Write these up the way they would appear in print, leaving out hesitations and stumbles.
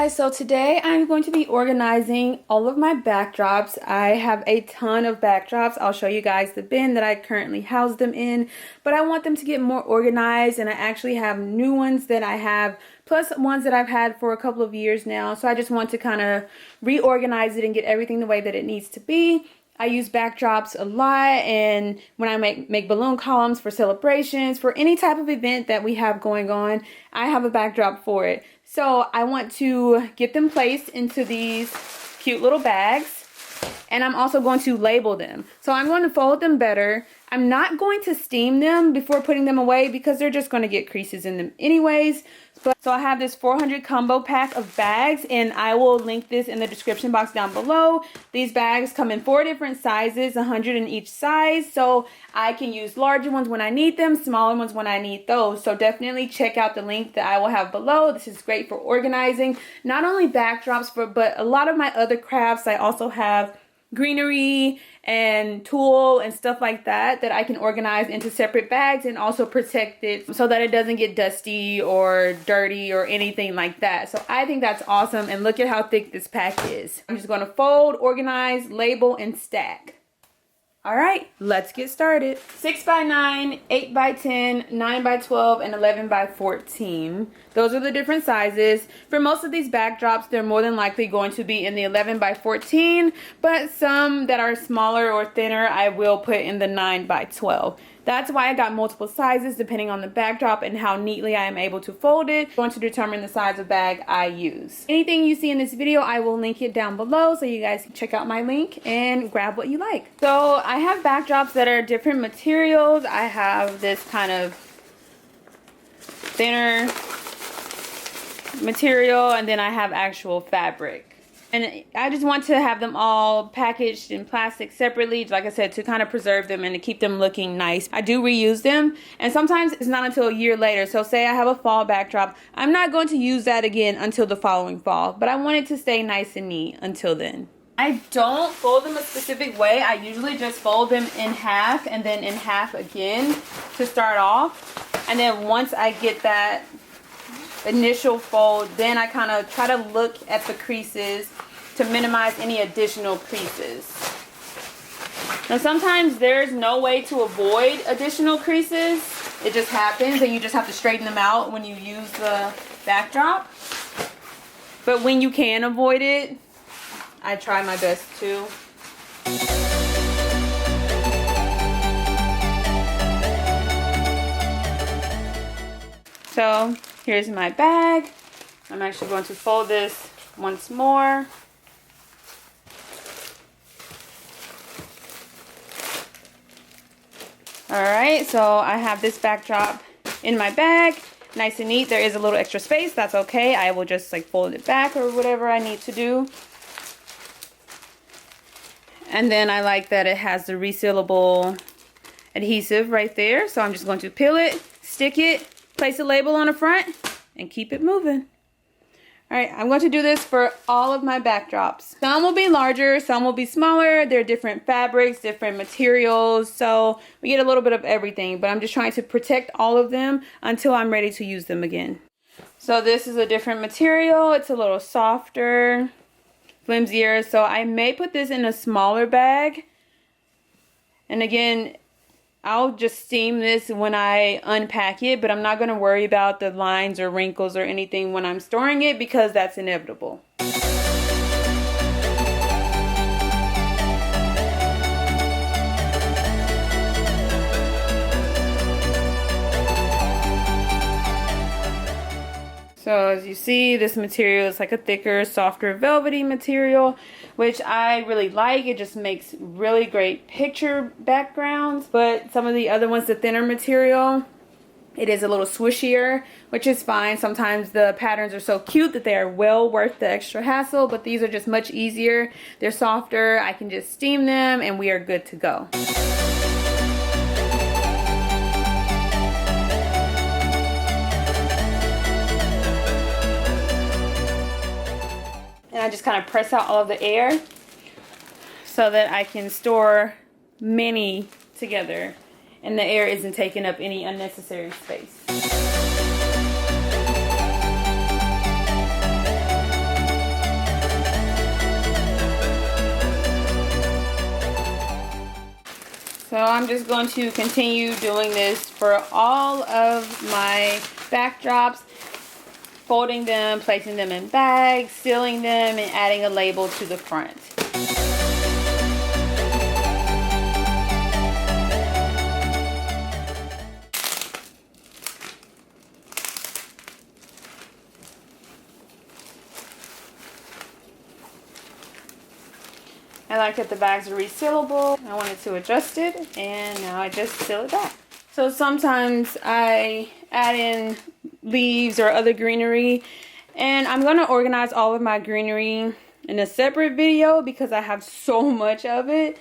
guys, so today I'm going to be organizing all of my backdrops. I have a ton of backdrops. I'll show you guys the bin that I currently house them in, but I want them to get more organized, and I actually have new ones that I have, plus ones that I've had for a couple of years now. So I just want to kind of reorganize it and get everything the way that it needs to be. I use backdrops a lot, and when I make balloon columns for celebrations, for any type of event that we have going on, I have a backdrop for it. So I want to get them placed into these cute little bags, and I'm also going to label them. So I'm going to fold them better. I'm not going to steam them before putting them away because they're just going to get creases in them anyways. So I have this 400 combo pack of bags, and I will link this in the description box down below. These bags come in 4 different sizes, 100 in each size, so I can use larger ones when I need them, smaller ones when I need those. So definitely check out the link that I will have below. This is great for organizing not only backdrops, but a lot of my other crafts. I also have greenery and tulle and stuff like that I can organize into separate bags and also protect it so that it doesn't get dusty or dirty or anything like that. So I think that's awesome, and look at how thick this pack is. I'm just going to fold, organize, label, and stack. All right, let's get started. 6x9, 8x10, 9x12, and 11x14. Those are the different sizes. For most of these backdrops, they're more than likely going to be in the 11x14, but some that are smaller or thinner, I will put in the 9x12. That's why I got multiple sizes depending on the backdrop and how neatly I am able to fold it. I'm going to determine the size of bag I use. Anything you see in this video, I will link it down below so you guys can check out my link and grab what you like. So I have backdrops that are different materials. I have this kind of thinner material, and then I have actual fabric. And I just want to have them all packaged in plastic separately, like I said, to kind of preserve them and to keep them looking nice. I do reuse them, and sometimes it's not until a year later. So say I have a fall backdrop, I'm not going to use that again until the following fall, but I want it to stay nice and neat until then. I don't fold them a specific way. I usually just fold them in half and then in half again to start off. And then once I get that initial fold, then I kind of try to look at the creases to minimize any additional creases. Now sometimes there's no way to avoid additional creases. It just happens, and you just have to straighten them out when you use the backdrop. But when you can avoid it, I try my best to. So here's my bag. I'm actually going to fold this once more. Alright, so I have this backdrop in my bag. Nice and neat. There is a little extra space. That's okay. I will just like fold it back or whatever I need to do. And then I like that it has the resealable adhesive right there. So I'm just going to peel it, stick it, place a label on the front, and keep it moving. Alright, I'm going to do this for all of my backdrops. Some will be larger, some will be smaller. They're different fabrics, different materials, so we get a little bit of everything. But I'm just trying to protect all of them until I'm ready to use them again. So this is a different material. It's a little softer, flimsier. So I may put this in a smaller bag. And again, I'll just steam this when I unpack it, but I'm not going to worry about the lines or wrinkles or anything when I'm storing it because that's inevitable. So as you see, this material is like a thicker, softer, velvety material, which I really like. It just makes really great picture backgrounds. But some of the other ones, the thinner material, it is a little swishier, which is fine. Sometimes the patterns are so cute that they are well worth the extra hassle, but these are just much easier. They're softer. I can just steam them and we are good to go. And I just kind of press out all of the air so that I can store many together and the air isn't taking up any unnecessary space. So I'm just going to continue doing this for all of my backdrops, folding them, placing them in bags, sealing them, and adding a label to the front. I like that the bags are resealable. I wanted to adjust it, and now I just seal it back. So sometimes I add in leaves or other greenery, and I'm going to organize all of my greenery in a separate video because I have so much of it.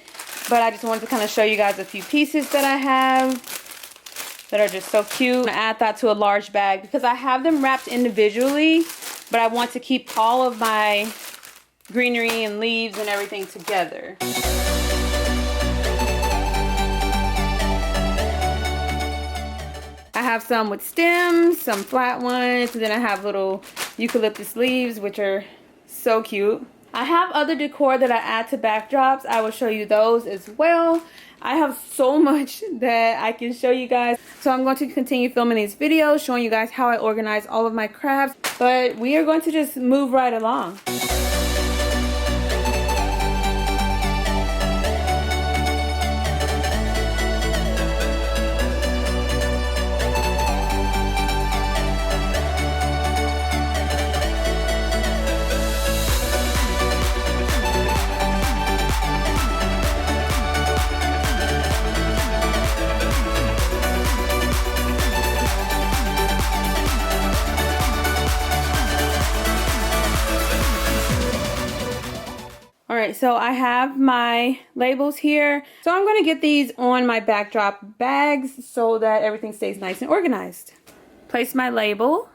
But I just wanted to kind of show you guys a few pieces that I have that are just so cute. I'm going to add that to a large bag because I have them wrapped individually, but I want to keep all of my greenery and leaves and everything together. I have some with stems, some flat ones, and then I have little eucalyptus leaves, which are so cute. I have other decor that I add to backdrops. I will show you those as well. I have so much that I can show you guys. So I'm going to continue filming these videos, showing you guys how I organize all of my crafts. But we are going to just move right along. Alright, so I have my labels here. So I'm going to get these on my backdrop bags so that everything stays nice and organized. Place my label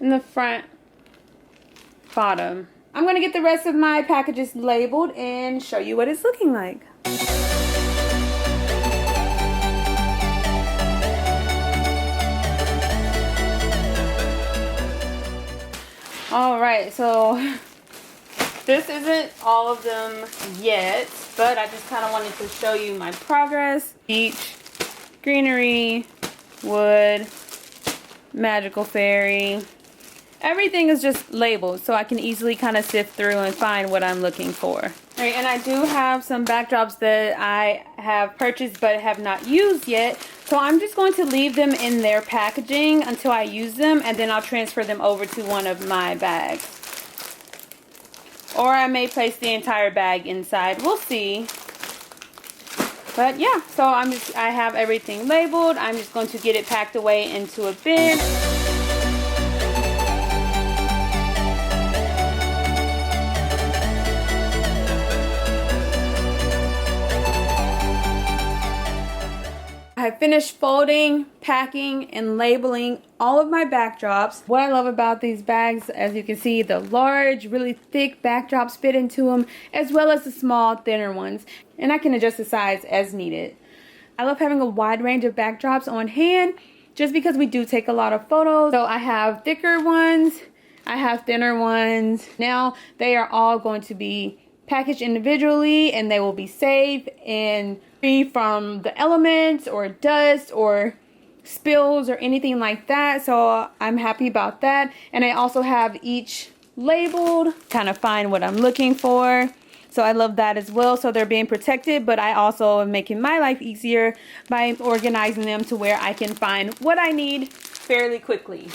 in the front bottom. I'm going to get the rest of my packages labeled and show you what it's looking like. Alright, so this isn't all of them yet, but I just kind of wanted to show you my progress. Beach, greenery, wood, magical fairy. Everything is just labeled so I can easily kind of sift through and find what I'm looking for. Alright, and I do have some backdrops that I have purchased but have not used yet. So I'm just going to leave them in their packaging until I use them, and then I'll transfer them over to one of my bags. Or I may place the entire bag inside. We'll see. But yeah, so I have everything labeled. I'm just going to get it packed away into a bin. I finished folding, packing, and labeling all of my backdrops. What I love about these bags, as you can see, the large, really thick backdrops fit into them, as well as the small, thinner ones. And I can adjust the size as needed. I love having a wide range of backdrops on hand, just because we do take a lot of photos. So I have thicker ones, I have thinner ones. Now they are all going to be packaged individually, and they will be safe and free from the elements or dust or spills or anything like that. So I'm happy about that. And I also have each labeled, kind of find what I'm looking for. So I love that as well. So they're being protected, but I also am making my life easier by organizing them to where I can find what I need fairly quickly.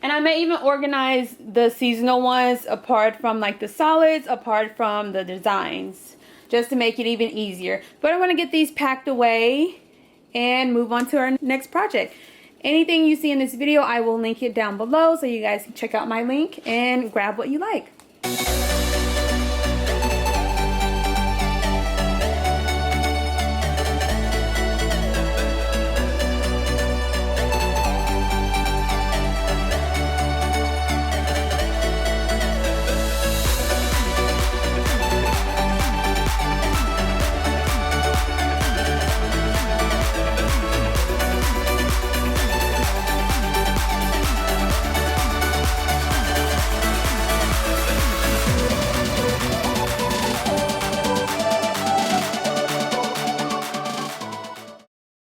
And I may even organize the seasonal ones apart from like the solids, apart from the designs, just to make it even easier. But I want to get these packed away and move on to our next project. Anything you see in this video, I will link it down below so you guys can check out my link and grab what you like.